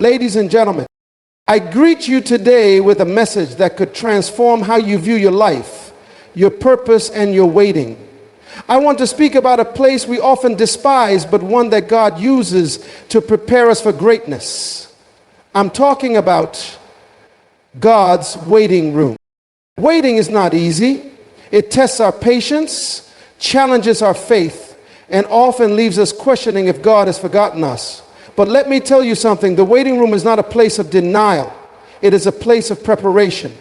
Ladies and gentlemen, I greet you today with a message that could transform how you view your life, your purpose, and your waiting. I want to speak about a place we often despise, but one that God uses to prepare us for greatness. I'm talking about God's waiting room. Waiting is not easy. It tests our patience, challenges our faith, and often leaves us questioning if God has forgotten us. But let me tell you something, the waiting room is not a place of denial. It is a place of preparation.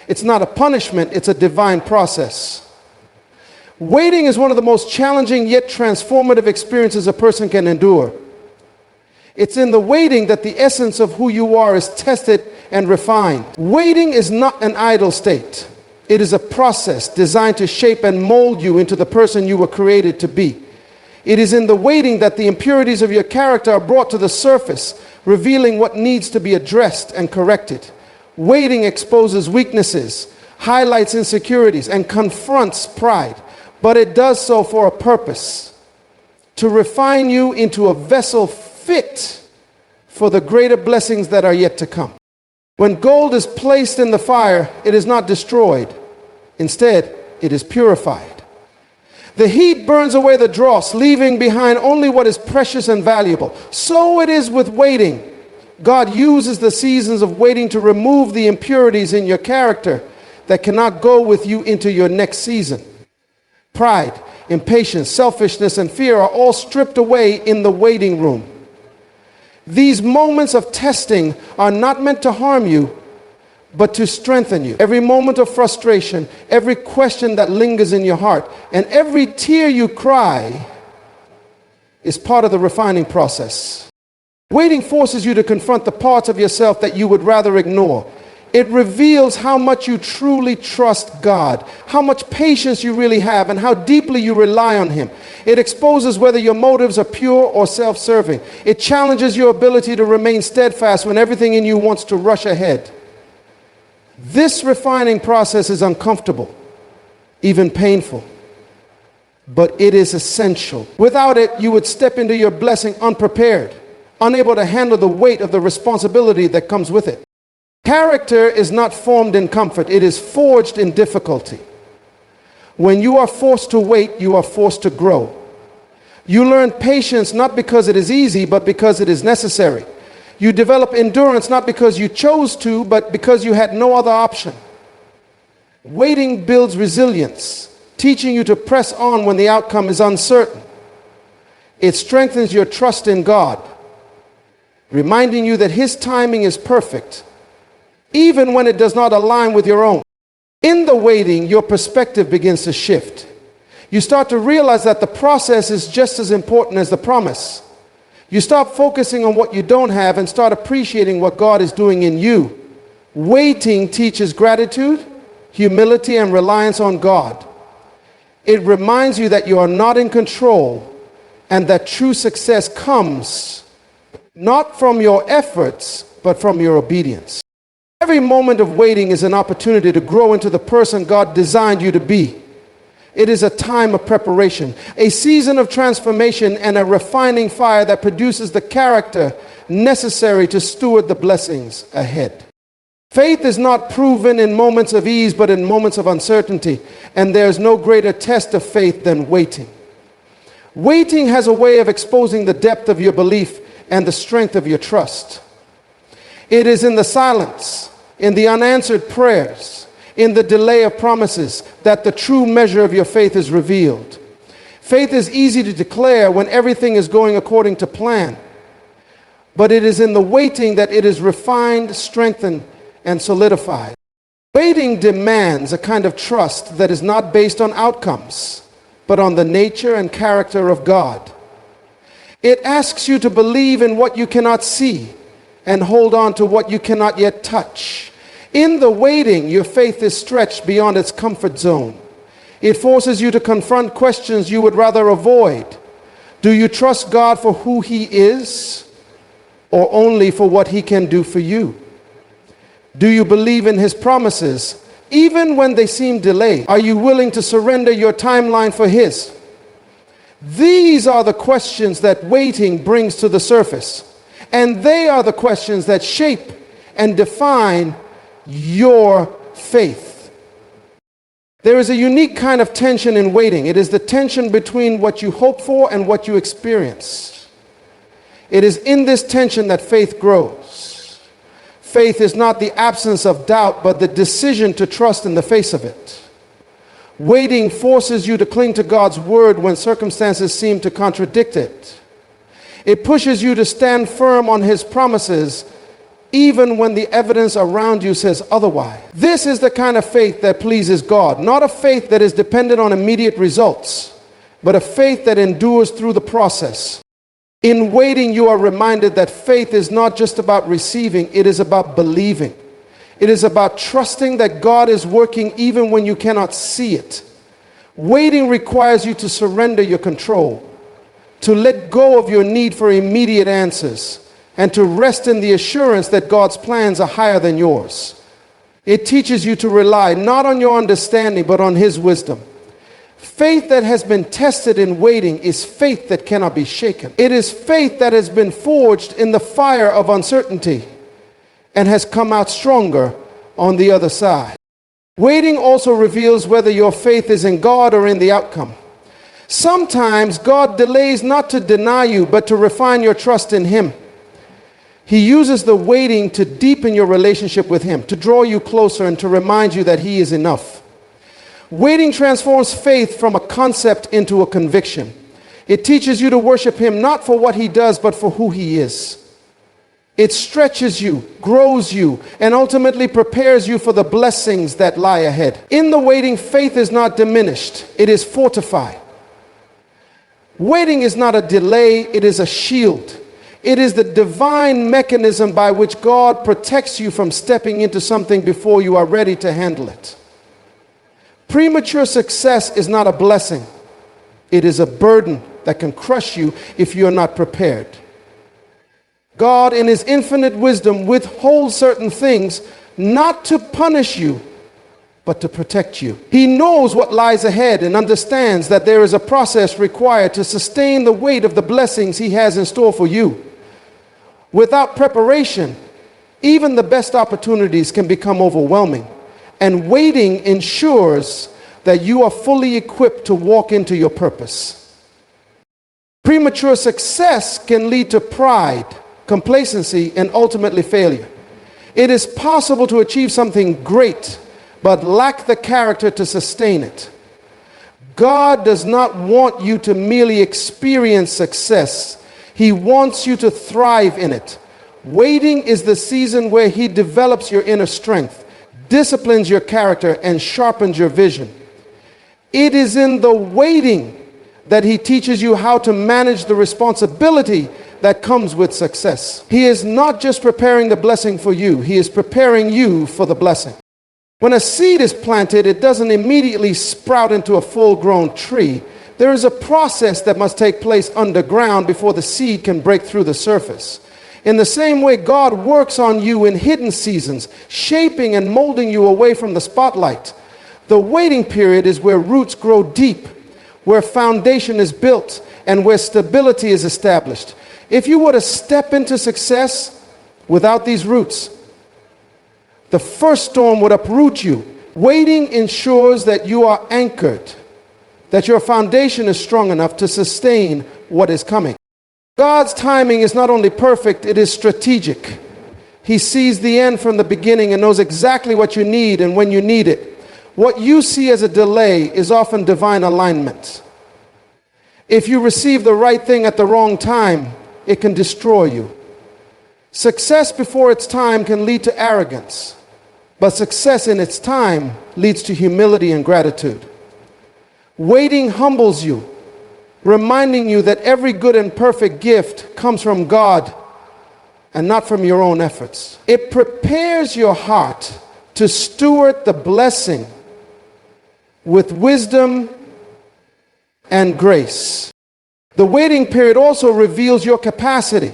It's not a punishment, it's a divine process. Waiting is one of the most challenging yet transformative experiences a person can endure. It's in the waiting that the essence of who you are is tested and refined. Waiting is not an idle state. It is a process designed to shape and mold you into the person you were created to be. It is in the waiting that the impurities of your character are brought to the surface, revealing what needs to be addressed and corrected. Waiting exposes weaknesses, highlights insecurities, and confronts pride. But it does so for a purpose, to refine you into a vessel fit for the greater blessings that are yet to come. When gold is placed in the fire, it is not destroyed. Instead, it is purified. The heat burns away the dross, leaving behind only what is precious and valuable. So it is with waiting. God uses the seasons of waiting to remove the impurities in your character that cannot go with you into your next season. Pride, impatience, selfishness, and fear are all stripped away in the waiting room. These moments of testing are not meant to harm you, but to strengthen you. Every moment of frustration, every question that lingers in your heart, and every tear you cry is part of the refining process. Waiting forces you to confront the parts of yourself that you would rather ignore. It reveals how much you truly trust God, how much patience you really have, and how deeply you rely on Him. It exposes whether your motives are pure or self-serving. It challenges your ability to remain steadfast when everything in you wants to rush ahead. This refining process is uncomfortable, even painful, but it is essential. Without it, you would step into your blessing unprepared, unable to handle the weight of the responsibility that comes with it. Character is not formed in comfort, it is forged in difficulty. When you are forced to wait, you are forced to grow. You learn patience not because it is easy, but because it is necessary. You develop endurance not because you chose to, but because you had no other option. Waiting builds resilience, teaching you to press on when the outcome is uncertain. It strengthens your trust in God, reminding you that His timing is perfect, even when it does not align with your own. In the waiting, your perspective begins to shift. You start to realize that the process is just as important as the promise. You stop focusing on what you don't have and start appreciating what God is doing in you. Waiting teaches gratitude, humility, and reliance on God. It reminds you that you are not in control and that true success comes not from your efforts, but from your obedience. Every moment of waiting is an opportunity to grow into the person God designed you to be. It is a time of preparation, a season of transformation, and a refining fire that produces the character necessary to steward the blessings ahead. Faith is not proven in moments of ease, but in moments of uncertainty, and there's no greater test of faith than waiting. Waiting has a way of exposing the depth of your belief and the strength of your trust. It is in the silence, in the unanswered prayers, in the delay of promises that the true measure of your faith is revealed. Faith is easy to declare when everything is going according to plan, but it is in the waiting that it is refined, strengthened, and solidified. Waiting demands a kind of trust that is not based on outcomes, but on the nature and character of God. It asks you to believe in what you cannot see and hold on to what you cannot yet touch. In the waiting, your faith is stretched beyond its comfort zone. It forces you to confront questions you would rather avoid. Do you trust God for who He is, or only for what He can do for you? Do you believe in His promises, even when they seem delayed? Are you willing to surrender your timeline for His? These are the questions that waiting brings to the surface. And they are the questions that shape and define your faith. There is a unique kind of tension in waiting. It is the tension between what you hope for and what you experience. It is in this tension that faith grows. Faith is not the absence of doubt, but the decision to trust in the face of it. Waiting forces you to cling to God's word when circumstances seem to contradict it. It pushes you to stand firm on his promises even when the evidence around you says otherwise. This is the kind of faith that pleases God, not a faith that is dependent on immediate results, but a faith that endures through the process. In waiting, you are reminded that faith is not just about receiving, it is about believing. It is about trusting that God is working even when you cannot see it. Waiting requires you to surrender your control, to let go of your need for immediate answers, and to rest in the assurance that God's plans are higher than yours. It teaches you to rely not on your understanding, but on his wisdom. Faith that has been tested in waiting is faith that cannot be shaken. It is faith that has been forged in the fire of uncertainty and has come out stronger on the other side. Waiting also reveals whether your faith is in God or in the outcome. Sometimes God delays not to deny you, but to refine your trust in him. He uses the waiting to deepen your relationship with him, to draw you closer and to remind you that he is enough. Waiting transforms faith from a concept into a conviction. It teaches you to worship him not for what he does, but for who he is. It stretches you, grows you, and ultimately prepares you for the blessings that lie ahead. In the waiting, faith is not diminished, it is fortified. Waiting is not a delay, it is a shield. It is the divine mechanism by which God protects you from stepping into something before you are ready to handle it. Premature success is not a blessing. It is a burden that can crush you if you are not prepared. God, in his infinite wisdom, withholds certain things not to punish you, but to protect you. He knows what lies ahead and understands that there is a process required to sustain the weight of the blessings he has in store for you. Without preparation, even the best opportunities can become overwhelming, and waiting ensures that you are fully equipped to walk into your purpose. Premature success can lead to pride, complacency, and ultimately failure. It is possible to achieve something great, but lack the character to sustain it. God does not want you to merely experience success. He wants you to thrive in it. Waiting is the season where he develops your inner strength, disciplines your character, and sharpens your vision. It is in the waiting that he teaches you how to manage the responsibility that comes with success. He is not just preparing the blessing for you, he is preparing you for the blessing. When a seed is planted, it doesn't immediately sprout into a full-grown tree. There is a process that must take place underground before the seed can break through the surface. In the same way, God works on you in hidden seasons, shaping and molding you away from the spotlight. The waiting period is where roots grow deep, where foundation is built, and where stability is established. If you were to step into success without these roots, the first storm would uproot you. Waiting ensures that you are anchored, that your foundation is strong enough to sustain what is coming. God's timing is not only perfect, it is strategic. He sees the end from the beginning and knows exactly what you need and when you need it. What you see as a delay is often divine alignment. If you receive the right thing at the wrong time, it can destroy you. Success before its time can lead to arrogance, but success in its time leads to humility and gratitude. Waiting humbles you, reminding you that every good and perfect gift comes from God and not from your own efforts. It prepares your heart to steward the blessing with wisdom and grace. The waiting period also reveals your capacity.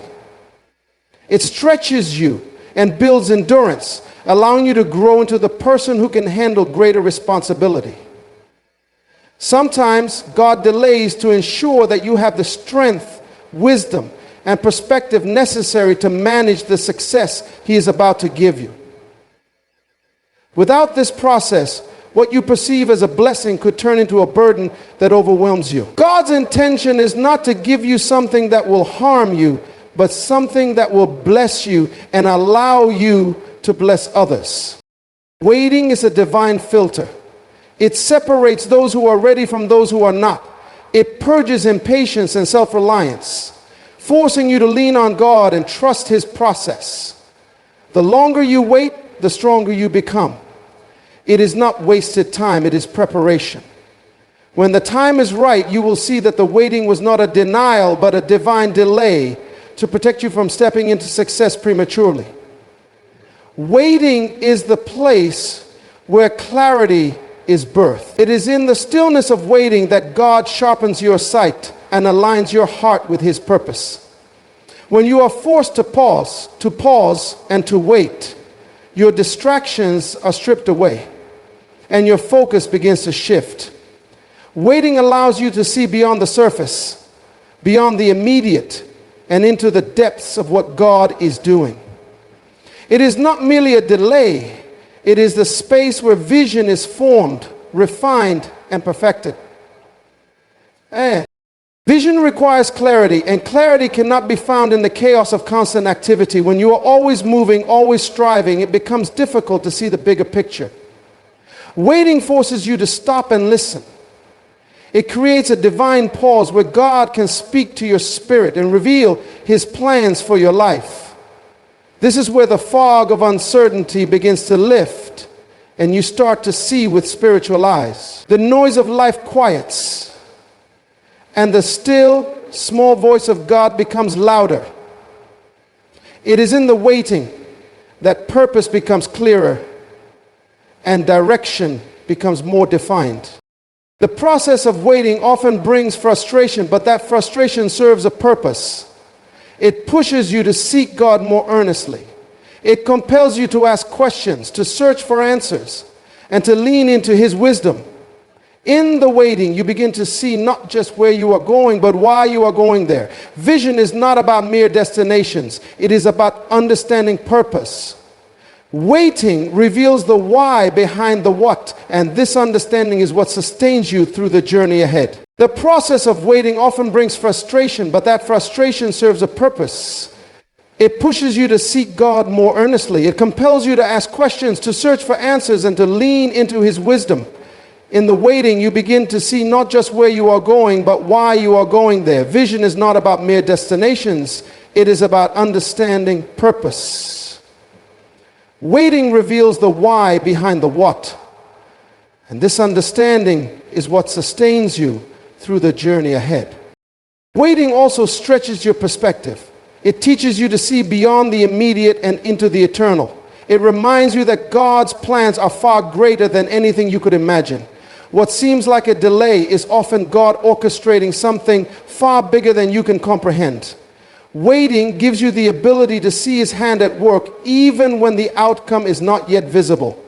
It stretches you and builds endurance, allowing you to grow into the person who can handle greater responsibility. Sometimes God delays to ensure that you have the strength, wisdom, and perspective necessary to manage the success He is about to give you. Without this process, what you perceive as a blessing could turn into a burden that overwhelms you. God's intention is not to give you something that will harm you, but something that will bless you and allow you to bless others. Waiting is a divine filter. It separates those who are ready from those who are not. It purges impatience and self-reliance, forcing you to lean on God and trust His process. The longer you wait, the stronger you become. It is not wasted time, it is preparation. When the time is right, you will see that the waiting was not a denial, but a divine delay to protect you from stepping into success prematurely. Waiting is the place where clarity is birthed. It is in the stillness of waiting that God sharpens your sight and aligns your heart with His purpose. When you are forced to pause and to wait, your distractions are stripped away and your focus begins to shift. Waiting allows you to see beyond the surface, beyond the immediate, and into the depths of what God is doing. It is not merely a delay, it is the space where vision is formed, refined, and perfected. Vision requires clarity, and clarity cannot be found in the chaos of constant activity. When you are always moving, always striving, it becomes difficult to see the bigger picture. Waiting forces you to stop and listen. It creates a divine pause where God can speak to your spirit and reveal His plans for your life. This is where the fog of uncertainty begins to lift and you start to see with spiritual eyes. The noise of life quiets and the still, small voice of God becomes louder. It is in the waiting that purpose becomes clearer and direction becomes more defined. The process of waiting often brings frustration, but that frustration serves a purpose. It pushes you to seek God more earnestly. It compels you to ask questions, to search for answers, and to lean into His wisdom. In the waiting, you begin to see not just where you are going, but why you are going there. Vision is not about mere destinations. It is about understanding purpose. Waiting reveals the why behind the what, and this understanding is what sustains you through the journey ahead. The process of waiting often brings frustration, but that frustration serves a purpose. It pushes you to seek God more earnestly. It compels you to ask questions, to search for answers, and to lean into His wisdom. In the waiting, you begin to see not just where you are going, but why you are going there. Vision is not about mere destinations. It is about understanding purpose. Waiting reveals the why behind the what. And this understanding is what sustains you through the journey ahead. Waiting also stretches your perspective. It teaches you to see beyond the immediate and into the eternal. It reminds you that God's plans are far greater than anything you could imagine. What seems like a delay is often God orchestrating something far bigger than you can comprehend. Waiting gives you the ability to see His hand at work even when the outcome is not yet visible.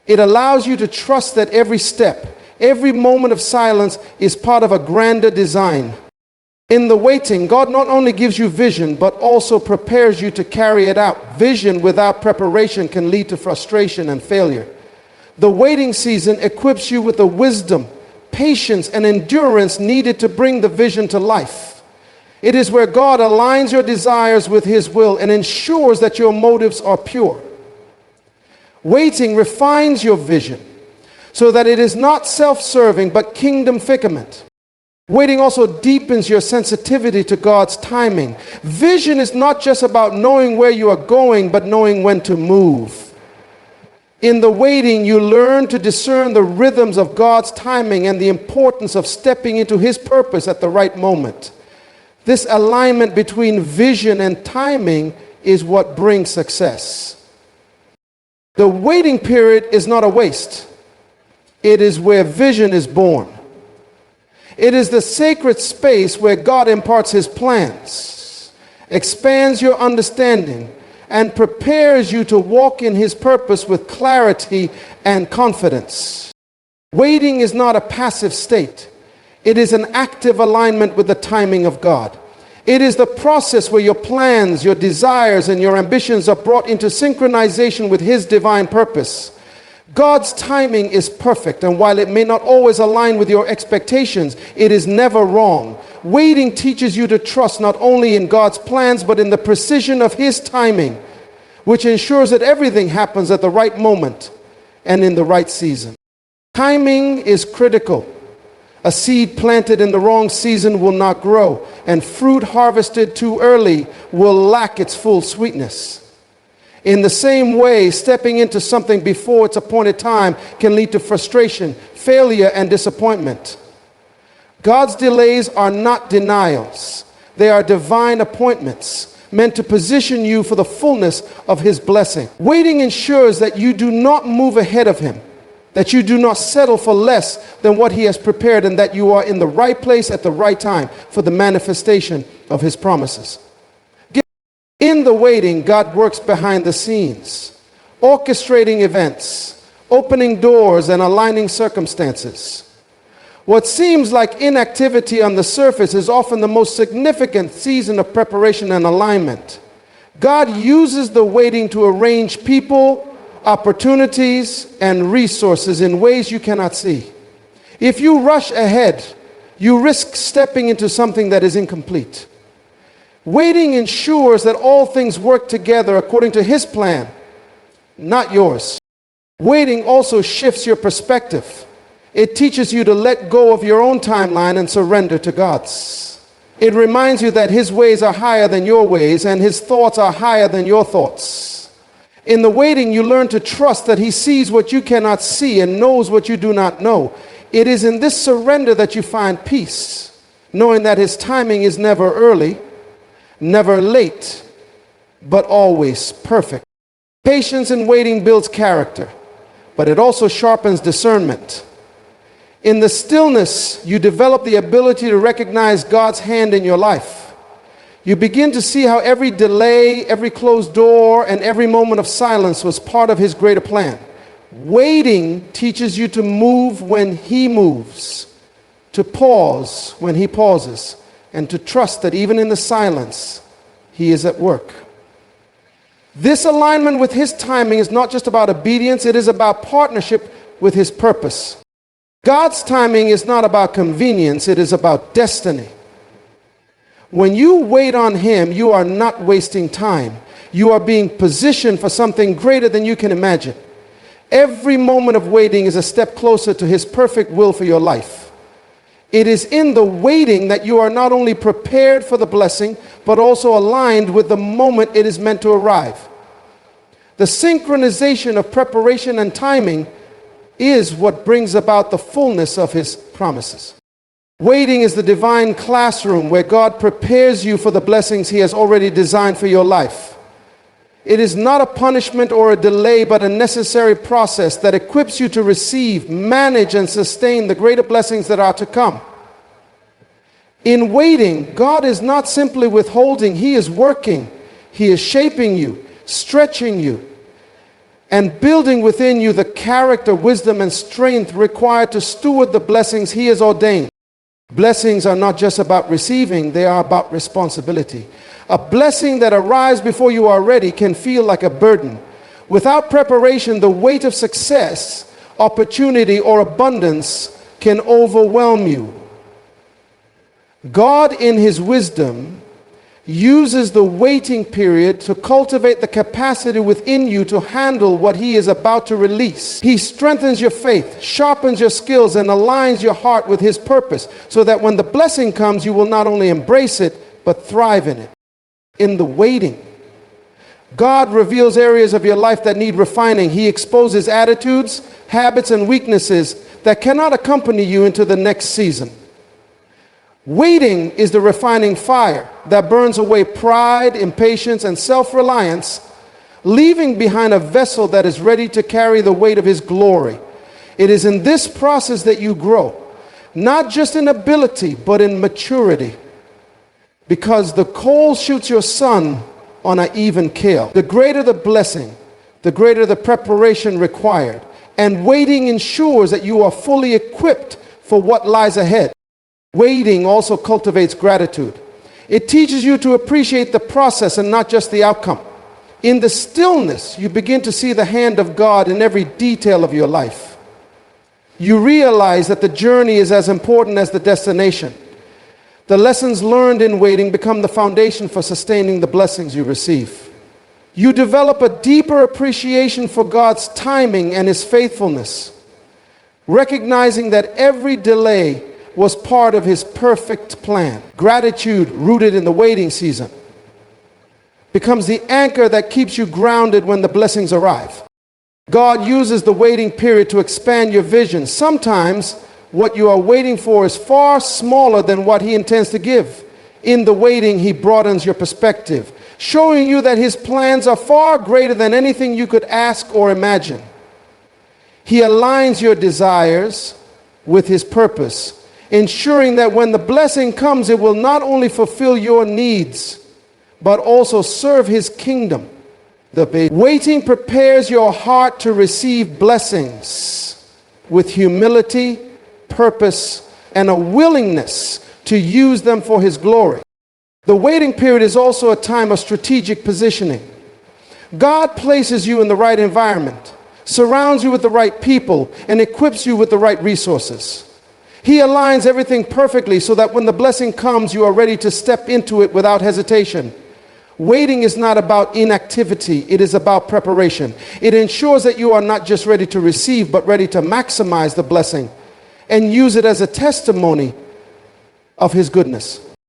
It allows you to trust that every step, every moment of silence is part of a grander design. In the waiting, God not only gives you vision, but also prepares you to carry it out. Vision without preparation can lead to frustration and failure. The waiting season equips you with the wisdom, patience, and endurance needed to bring the vision to life. It is where God aligns your desires with His will and ensures that your motives are pure. Waiting refines your vision so that it is not self-serving but kingdom figment. Waiting also deepens your sensitivity to God's timing. Vision is not just about knowing where you are going, but knowing when to move. In the waiting, you learn to discern the rhythms of God's timing and the importance of stepping into His purpose at the right moment. This alignment between vision and timing is what brings success. The waiting period is not a waste. It is where vision is born. It is the sacred space where God imparts His plans, expands your understanding, and prepares you to walk in His purpose with clarity and confidence. Waiting is not a passive state. It is an active alignment with the timing of God. It is the process where your plans, your desires, and your ambitions are brought into synchronization with His divine purpose. God's timing is perfect, and while it may not always align with your expectations, it is never wrong. Waiting teaches you to trust not only in God's plans, but in the precision of His timing, which ensures that everything happens at the right moment and in the right season. Timing is critical. A seed planted in the wrong season will not grow, and fruit harvested too early will lack its full sweetness. In the same way, stepping into something before its appointed time can lead to frustration, failure, and disappointment. God's delays are not denials. They are divine appointments meant to position you for the fullness of His blessing. Waiting ensures that you do not move ahead of Him, that you do not settle for less than what He has prepared, and that you are in the right place at the right time for the manifestation of His promises. In the waiting, God works behind the scenes, orchestrating events, opening doors, and aligning circumstances. What seems like inactivity on the surface is often the most significant season of preparation and alignment. God uses the waiting to arrange people, opportunities, and resources in ways you cannot see. If you rush ahead, you risk stepping into something that is incomplete. Waiting ensures that all things work together according to His plan, not yours. Waiting also shifts your perspective. It teaches you to let go of your own timeline and surrender to God's. It reminds you that His ways are higher than your ways, and His thoughts are higher than your thoughts. In the waiting, you learn to trust that He sees what you cannot see and knows what you do not know. It is in this surrender that you find peace, knowing that His timing is never early, never late, but always perfect. Patience in waiting builds character, but it also sharpens discernment. In the stillness, you develop the ability to recognize God's hand in your life. You begin to see how every delay, every closed door, and every moment of silence was part of His greater plan. Waiting teaches you to move when He moves, to pause when He pauses, and to trust that even in the silence, He is at work. This alignment with His timing is not just about obedience, it is about partnership with His purpose. God's timing is not about convenience, it is about destiny. When you wait on Him, you are not wasting time. You are being positioned for something greater than you can imagine. Every moment of waiting is a step closer to His perfect will for your life. It is in the waiting that you are not only prepared for the blessing, but also aligned with the moment it is meant to arrive. The synchronization of preparation and timing is what brings about the fullness of His promises. Waiting is the divine classroom where God prepares you for the blessings He has already designed for your life. It is not a punishment or a delay, but a necessary process that equips you to receive, manage, and sustain the greater blessings that are to come. In waiting, God is not simply withholding, He is working. He is shaping you, stretching you, and building within you the character, wisdom, and strength required to steward the blessings He has ordained. Blessings are not just about receiving, they are about responsibility. A blessing that arrives before you are ready can feel like a burden. Without preparation, the weight of success, opportunity, or abundance can overwhelm you. God, in His wisdom, uses the waiting period to cultivate the capacity within you to handle what He is about to release. He strengthens your faith, sharpens your skills, and aligns your heart with His purpose, so that when the blessing comes, you will not only embrace it, but thrive in it. In the waiting, God reveals areas of your life that need refining. He exposes attitudes, habits, and weaknesses that cannot accompany you into the next season. Waiting is the refining fire that burns away pride, impatience, and self-reliance, leaving behind a vessel that is ready to carry the weight of His glory. It is in this process that you grow, not just in ability, but in maturity. Because the coal shoots your sun on an even keel. The greater the blessing, the greater the preparation required. And waiting ensures that you are fully equipped for what lies ahead. Waiting also cultivates gratitude. It teaches you to appreciate the process and not just the outcome. In the stillness, you begin to see the hand of God in every detail of your life. You realize that the journey is as important as the destination. The lessons learned in waiting become the foundation for sustaining the blessings you receive. You develop a deeper appreciation for God's timing and His faithfulness, recognizing that every delay was part of His perfect plan. Gratitude, rooted in the waiting season, becomes the anchor that keeps you grounded when the blessings arrive. God uses the waiting period to expand your vision. Sometimes what you are waiting for is far smaller than what He intends to give. In the waiting, He broadens your perspective, showing you that His plans are far greater than anything you could ask or imagine. He aligns your desires with His purpose, ensuring that when the blessing comes, it will not only fulfill your needs, but also serve His kingdom. The waiting prepares your heart to receive blessings with humility, purpose, and a willingness to use them for His glory. The waiting period is also a time of strategic positioning. God places you in the right environment, surrounds you with the right people, and equips you with the right resources. He aligns everything perfectly so that when the blessing comes, you are ready to step into it without hesitation. Waiting is not about inactivity, it is about preparation. It ensures that you are not just ready to receive, but ready to maximize the blessing and use it as a testimony of His goodness.